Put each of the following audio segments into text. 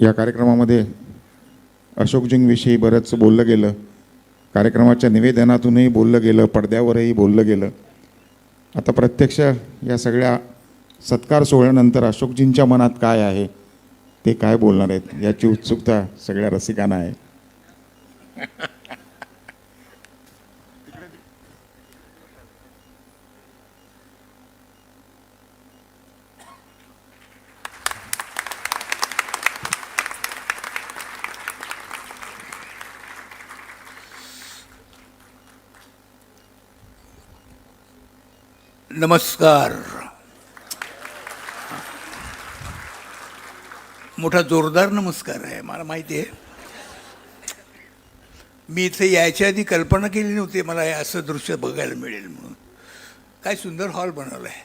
या कार्यक्रमामध्ये अशोकजींविषयी बरंच बोललं गेलं, कार्यक्रमाच्या निवेदनातूनही बोललं गेलं, पडद्यावरही बोललं गेलं. आता प्रत्यक्ष या सगळ्या सत्कार सोहळ्यानंतर अशोकजींच्या मनात काय आहे, ते काय बोलणार आहेत, याची उत्सुकता सगळ्या रसिकांना आहे. नमस्कार. मोठा जोरदार नमस्कार आहे, मला माहिती आहे. मी इथे यायच्या आधी कल्पना केली नव्हती मला हे असं दृश्य बघायला मिळेल म्हणून. काय सुंदर हॉल बनवला आहे.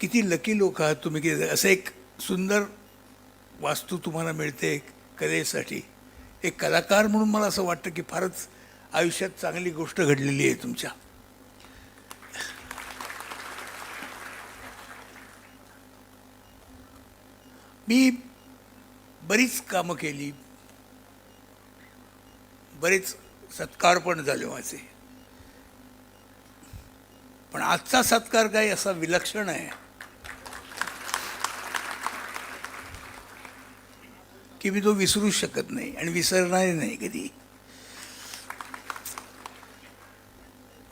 किती लकी लोक आहात तुम्ही की असं एक सुंदर वास्तू तुम्हाला मिळते कलेसाठी. एक कलाकार म्हणून मला असं वाटतं की फारच आयुष्यात चांगली गोष्ट घडलेली आहे तुमच्या. मी बरीच कामं केली, बरेच सत्कार पण झाले माझे, पण आजचा सत्कार काही असा विलक्षण आहे की मी तो विसरू शकत नाही आणि विसरणार नाही कधी.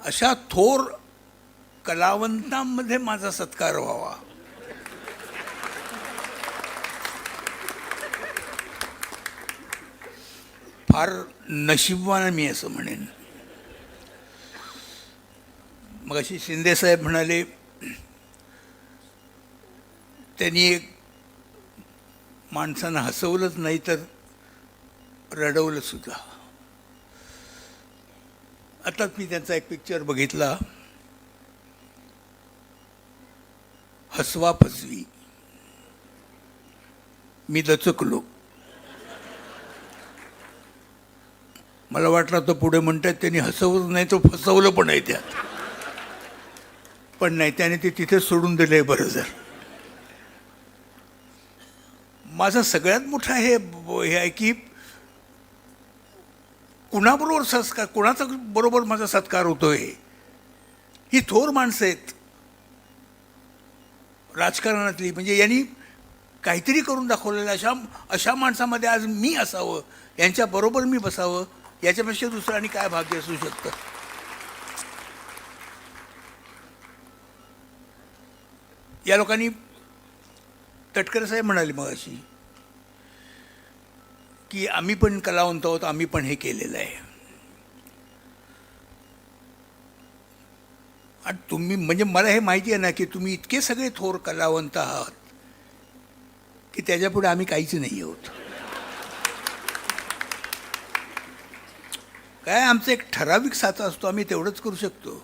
अशा थोर कलावंतांमध्ये माझा सत्कार व्हावा फार नशीबवान मी असं म्हणेन. मग अशी शिंदेसाहेब म्हणाले, त्यांनी एक माणसानं हसवलंच नाही तर रडवलं सुद्धा. आताच मी त्यांचा एक पिक्चर बघितला, हसवा फसवी. मी दचकलो. मला वाटलं तर पुढे म्हणतात त्यांनी हसवलं नाही तर फसवलं पण आहे त्यात, पण नाही, त्याने ते तिथेच सोडून दिलं आहे. बरं झालं. माझा सगळ्यात मोठा हे आहे की कुणाबरोबर संस्कार, कुणाचा बरोबर माझा सत्कार होतोय. ही थोर माणसं आहेत राजकारणातली, म्हणजे यांनी काहीतरी करून दाखवलेलं. अशा माणसामध्ये आज मी असावं, यांच्याबरोबर मी बसावं, याच्यापेक्षा दुसरं आणि काय भाग्य असू शकतं. या लोकांनी, तटकरे साहेब म्हणाले मग अशी की आम्ही पण कलावंत आहोत, आम्ही पण हे केलेलं आहे. आणि तुम्ही, म्हणजे मला हे माहिती आहे ना की तुम्ही इतके सगळे थोर कलावंत आहात की त्याच्यापुढे आम्ही काहीच नाही आहोत. काय आमचं एक ठराविक साचा असतो, आम्ही तेवढंच करू शकतो.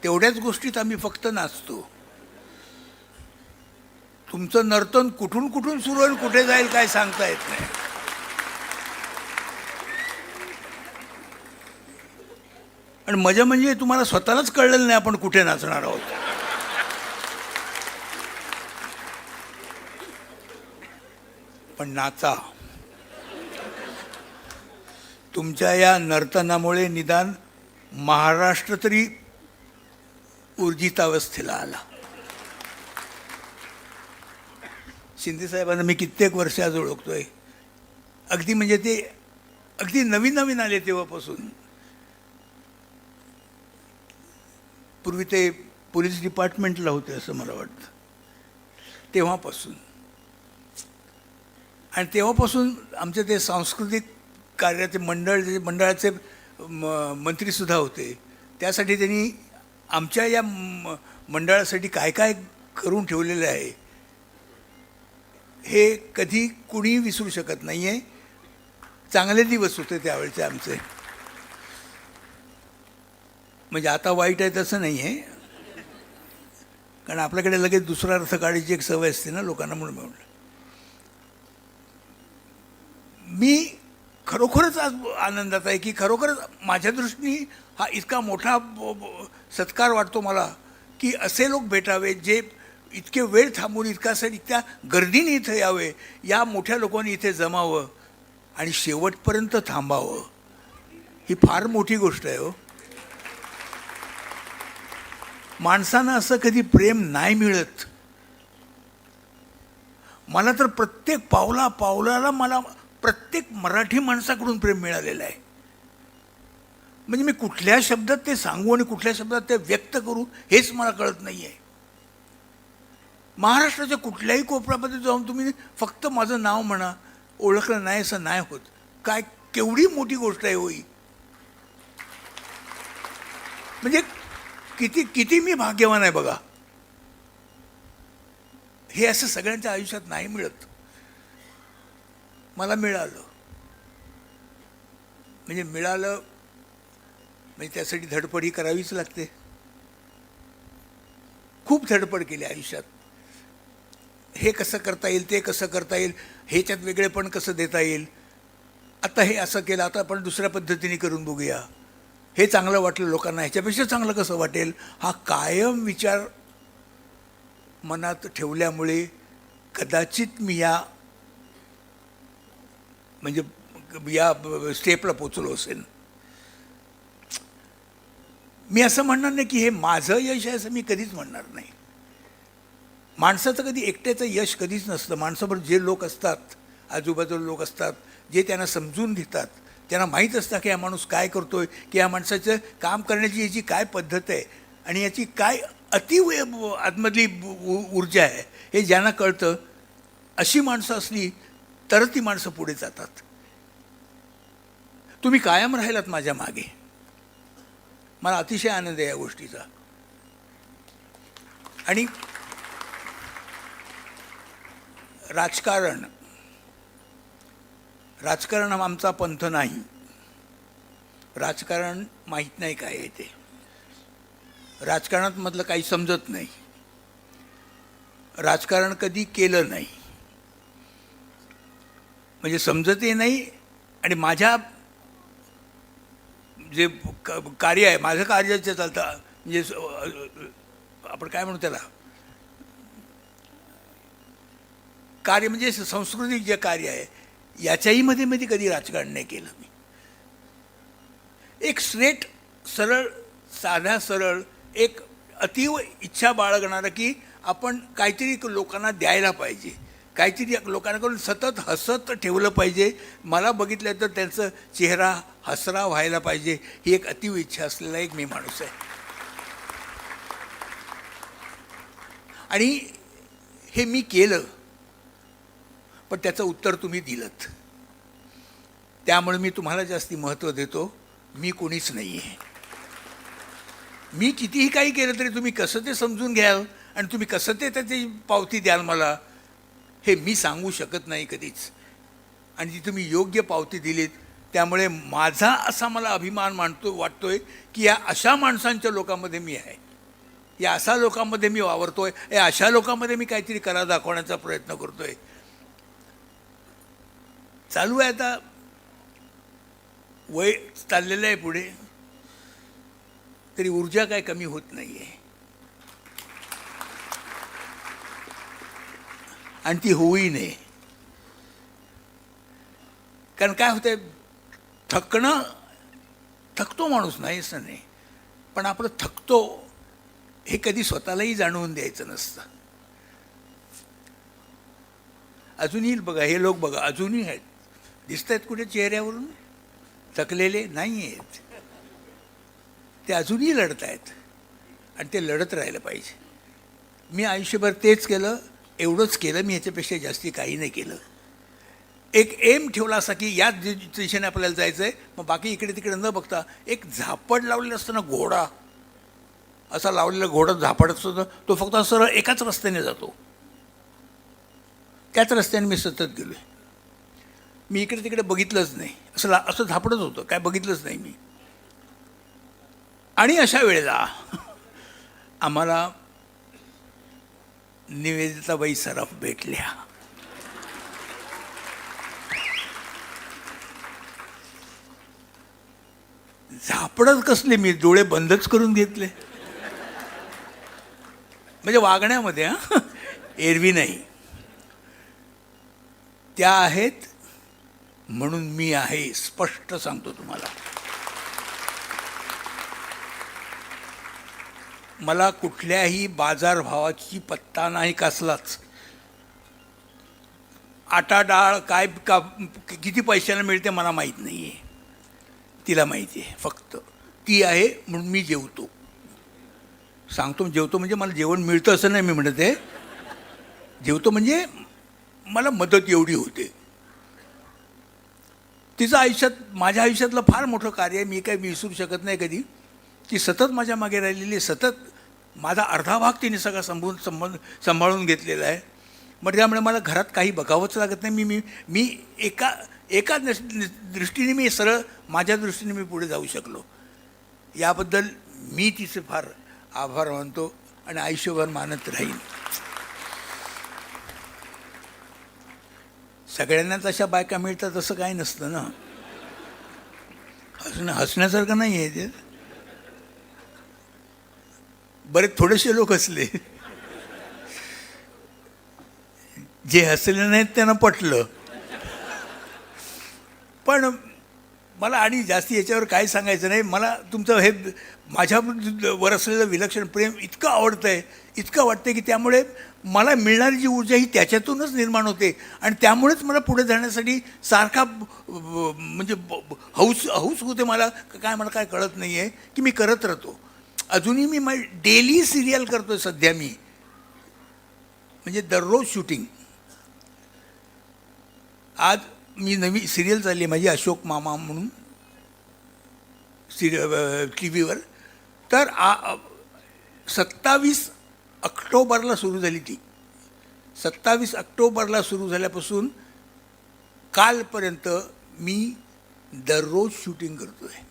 तेवढ्याच गोष्टीत आम्ही फक्त नाचतो. तुमचं नर्तन कुठून कुठून सुरू आणि कुठे जाईल काय सांगता येत नाही. आणि मजा म्हणजे तुम्हाला स्वतःलाच कळलेलं नाही आपण कुठे नाचणार आहोत. पण नाचा. तुमच्या या नर्तनामुळे निदान महाराष्ट्र तरी ऊर्जितावस्थेला आला. शिंदेसाहेबांना मी कित्येक वर्ष आज ओळखतोय. अगदी म्हणजे ते अगदी नवीन नवीन आले तेव्हापासून. पूर्वी ते पोलीस डिपार्टमेंटला होते असं मला वाटतं, तेव्हापासून. आणि तेव्हापासून आमचे ते सांस्कृतिक कार्याचे मंडळाचे मंत्रीसुद्धा होते. त्यासाठी त्यांनी आमच्या या मंडळासाठी काय काय करून ठेवलेलं आहे हे कधी कुणी विसरू शकत नाही आहे. चांगले दिवस होते त्यावेळेचे आमचे. म्हणजे आता वाईट आहे तसं नाही आहे, कारण आपल्याकडे लगेच दुसरा अर्थ काढायची एक सवय असते ना लोकांना. म्हणून मी खरोखरच आज आनंदात आहे की खरोखरच माझ्या दृष्टीने हा इतका मोठा सत्कार वाटतो मला की असे लोक भेटावे जे इतके वेळ थांबून इतक्या गर्दीने इथं यावे, या मोठ्या लोकांनी इथे जमावं आणि शेवटपर्यंत थांबावं, ही फार मोठी गोष्ट आहे हो. माणसांना असं कधी प्रेम नाही मिळत. मला तर प्रत्येक पावलाला मला प्रत्येक मराठी माणसाकडून प्रेम मिळालेलं आहे. म्हणजे मी कुठल्या शब्दात ते सांगू आणि कुठल्या शब्दात ते व्यक्त करू हेच मला कळत नाही आहे. महाराष्ट्राच्या कुठल्याही कोपऱ्यामध्ये जाऊन तुम्ही फक्त माझं नाव म्हणा, ओळखलं नाही असं नाही होत. काय केवढी मोठी गोष्ट आहे होई. म्हणजे किती किती मी भाग्यवान आहे बघा. हे असं सगळ्यांच्या आयुष्यात नाही मिळत. मला मिळालं म्हणजे त्यासाठी धडपड ही करावीच लागते. खूप धडपड केली आयुष्यात. हे कसं करता येईल, ते कसं करता येईल, ह्याच्यात वेगळेपण कसं देता येईल. आता हे असं केलं, आता आपण दुसऱ्या पद्धतीने करून बघूया. हे चांगलं वाटलं लोकांना, ह्याच्यापेक्षा चांगलं कसं वाटेल, हा कायम विचार मनात ठेवल्यामुळे कदाचित मी या स्टेपला पोचलो असेल. मी असं म्हणणार नाही की हे माझं यश आहे असं मी कधीच म्हणणार नाही. माणसाचं कधी एकट्याचं यश कधीच नसतं. माणसाबरोबर जे लोक असतात, आजूबाजूला लोक असतात, जे त्यांना समजून घेतात, त्यांना माहीत असतं की हा माणूस काय करतोय, की या माणसाचं काम करण्याची याची काय पद्धत आहे आणि याची काय आतमधली ऊर्जा आहे, हे ज्यांना कळतं, अशी माणसं असली तर ती माणसं पुढे जातात. तुम्ही कायम राहिलात माझ्या मागे. मला अतिशय आनंद आहे या गोष्टीचा. आणि राजकारण हा आमचा पंथ नाही. राजकारण माहीत नाही काय आहे ते. राजकारणात मधलं काही समजत नाही. राजकारण कधी केलं नाही, म्हणजे समजतही नाही. आणि माझ्या जे कार्य आहे, माझं कार्य जे चालतं, म्हणजे आपण काय म्हणू त्याला, कार्य म्हणजे सांस्कृतिक जे कार्य आहे, याच्याही मध्ये कधी राजकारण नाही केलं मी. एक स्ट्रेट, सरळ, साध्या सरळ, एक अतीव इच्छा बाळगणारं की आपण काहीतरी लोकांना द्यायला पाहिजे, काहीतरी लोकांकडून सतत हसत ठेवलं पाहिजे, मला बघितलं तर त्यांचा चेहरा हसरा व्हायला पाहिजे, ही एक अतीव इच्छा असलेला एक मी माणूस आहे. आणि हे मी केलं, पण त्याचं उत्तर तुम्ही दिलंत, त्यामुळे मी तुम्हाला जास्ती महत्त्व देतो. मी कोणीच नाही आहे. मी कितीही काही केलं तरी तुम्ही कसं ते समजून घ्याल आणि तुम्ही कसं ते त्याची पावती द्याल मला, हे मी सांगू शकत नाही कधीच. आणि ती तुम्ही योग्य पावती दिलीत, त्यामुळे माझा असा मला अभिमान वाटतोय की या अशा माणसांच्या लोकांमध्ये मी आहे, या अशा लोकांमध्ये मी वावरतोय, या अशा लोकांमध्ये मी काहीतरी कला दाखवण्याचा प्रयत्न करतोय. चालू आहे, आता वय चाललेलं आहे पुढे, तरी ऊर्जा काय कमी होत नाही आहे. आणि ती होऊही नये. कारण काय होतंय, थकतो माणूस, नाही असं नाही, पण आपलं थकतो हे कधी स्वतःलाही जाणवून द्यायचं नसतं. अजूनही बघा, हे लोक बघा अजूनही आहेत, दिसत आहेत कुठे चेहऱ्यावरून, थकलेले नाही आहेत. ते अजूनही लढत आहेत आणि ते लढत राहिलं पाहिजे. मी आयुष्यभर तेच केलं, एवढंच केलं मी, ह्याच्यापेक्षा जास्ती काही नाही केलं. एक एम ठेवला असा की याच दिशेने आपल्याला जायचं आहे, मग बाकी इकडे तिकडे न बघता एक झापड लावलेलं असतं ना, घोडा असा लावलेला घोडा झापड असतो, तो फक्त सरळ एकाच रस्त्याने जातो. त्याच रस्त्याने मी सतत गेलो आहे. मी इकडे तिकडे बघितलंच नाही, असं झापडच होतं, काय बघितलंच नाही मी. आणि अशा वेळेला आम्हाला निवेदिताबाई सराफ भेटल्या. झापडच कसले, मी डोळे बंदच करून घेतले, म्हणजे वागण्यामध्ये. एरवी नाही. त्या आहेत म्हणून मी आहे, स्पष्ट सांगतो तुम्हाला. मला कुठल्याही बाजारभावाची पत्ता नाही कसलाच. आटा डाळ काय का किती पैशाला मिळते मला माहीत नाही आहे, तिला माहिती आहे. फक्त ती आहे म्हणून मी जेवतो. सांगतो जेवतो म्हणजे मला जेवण मिळतं असं नाही मी म्हणत आहे. जेवतो म्हणजे मला मदत एवढी होते. तिचं आयुष्यात, माझ्या आयुष्यातलं फार मोठं कार्य आहे, मी काही विसरू शकत नाही कधी. ती सतत माझ्या मागे राहिलेली, सतत माझा अर्धा भाग तिने सगळा सांभाळून घेतलेला आहे. मग त्यामुळे मला घरात काही बघावंच लागत नाही. मी एका दृष्टीने मी सरळ माझ्या दृष्टीने मी पुढे जाऊ शकलो. याबद्दल मी तिचे फार आभार मानतो आणि आयुष्यभर मानत राहीन. सगळ्यांनाच अशा बायका मिळतात असं काही नसतं ना. हसण्यासारखं नाही आहे ते. बरेच थोडेसे लोक हसले, जे हसले नाहीत त्यांना पटलं. पण मला आणि जास्ती याच्यावर काही सांगायचं नाही. मला तुमचं हे माझ्यावर असलेलं विलक्षण प्रेम इतकं आवडतं आहे, इतकं वाटतं की त्यामुळे मला मिळणारी जी ऊर्जा ही त्याच्यातूनच निर्माण होते आणि त्यामुळेच मला पुढे जाण्यासाठी सारखा म्हणजे हौस होते मला. मला काय कळत नाही आहे की मी करत राहतो. अजूनही मी डेली सिरियल करतो आहे सध्या मी, म्हणजे दररोज शूटिंग. आज मी नवी सिरियल चालली आहे माझी, अशोक मामा म्हणून टी व्हीवर. तर 27 ऑक्टोबरला सुरू झाली ती. 27 ऑक्टोबरला सुरू झाल्यापासून कालपर्यंत मी दररोज शूटिंग करतो आहे.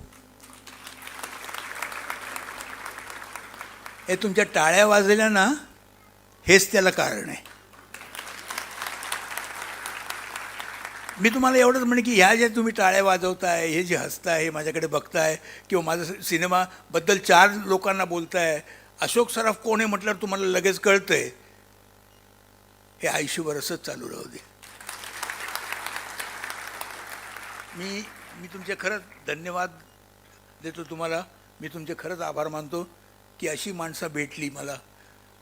हे तुमच्या टाळ्या वाजल्या ना, हेच त्याला कारण आहे. मी तुम्हाला एवढंच म्हणे की ह्या ज्या तुम्ही टाळ्या वाजवताय, हे जे हसताय, हे माझ्याकडे बघताय किंवा माझं सिनेमाबद्दल 4 लोकांना बोलताय, अशोक सराफ कोण आहे म्हटल्यावर तुम्हाला लगेच कळतंय. हे आयुष्यभर असंच चालू राहू दे. मी तुमचे खरंच धन्यवाद देतो तुम्हाला. मी तुमचे खरंच आभार मानतो की अशी माणसं भेटली मला,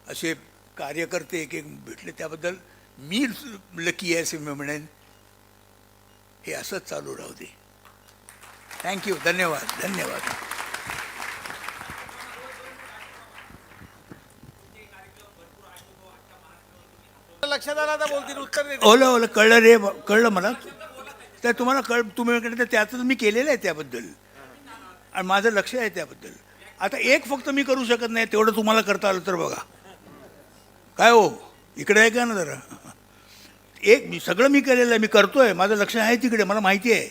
असे कार्यकर्ते एक भेटले, त्याबद्दल मी लकी आहे असे मी म्हणेन. हे असंच चालू राहू दे. थँक्यू. धन्यवाद. लक्षात आलं आता बोलतील उत्तर देतील. ओलं कळलं रे, कळलं मला. तर तुम्हाला तुम्ही तर त्यातच मी केलेलं आहे त्याबद्दल आणि माझं लक्ष आहे त्याबद्दल. आता एक फक्त मी करू शकत नाही, तेवढं तुम्हाला करता आलं तर बघा. काय हो, इकडे आहे का ना जरा. मी सगळं मी केलेलं आहे, मी करतो आहे, माझं लक्ष आहे तिकडे, मला माहिती आहे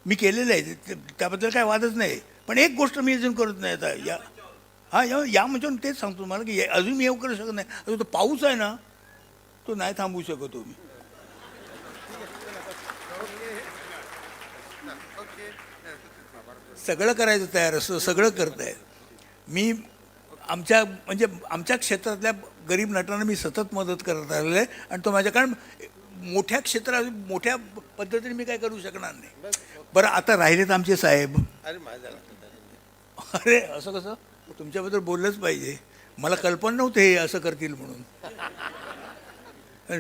मी केलेलं आहे, त्याबद्दल काय वादच नाही. पण एक गोष्ट मी अजून करत नाही आता. या म्हणजे तेच सांगतो तुम्हाला की अजून मी येऊ करू शकत नाही. अजून तो पाऊस आहे ना, तो नाही थांबवू शकतो मी. सगळं करायचं तयार असतं, सगळं करताय. मी आमच्या क्षेत्रातल्या गरीब नटांना मी सतत मदत करत आलेलं आहे आणि तो माझ्या, कारण मोठ्या क्षेत्रात मोठ्या पद्धतीने मी काय करू शकणार नाही. बरं, आता राहिलेत आमचे साहेब. अरे असं कसं, तुमच्याबद्दल बोललंच पाहिजे. मला कल्पना नव्हतं हे असं करतील म्हणून.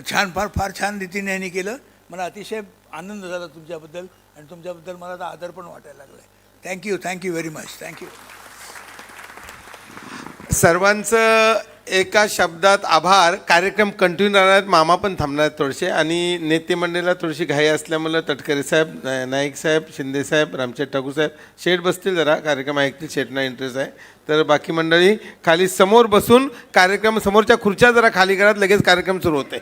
छान, फार छान रीतीने यांनी केलं. मला अतिशय आनंद झाला तुमच्याबद्दल आणि तुमच्याबद्दल मला आता आदर पण वाटायला लागला आहे. Thank you very much. थँक्यू. सर्वांचं एका शब्दात आभार. कार्यक्रम कंटिन्यू राहणार आहेत, मामा पण थांबणार आहेत थोडेसे आणि नेते मंडळीला थोडीशी घाई असल्यामुळं तटकरे साहेब, नाईक साहेब, शिंदे साहेब, रामचेट ठाकूर साहेब शेठ बसतील, जरा कार्यक्रम ऐकतील, शेठना इंटरेस्ट आहे. तर बाकी मंडळी खाली समोर बसून कार्यक्रम, समोरच्या खुर्च्या जरा खाली करत लगेच कार्यक्रम सुरू होते.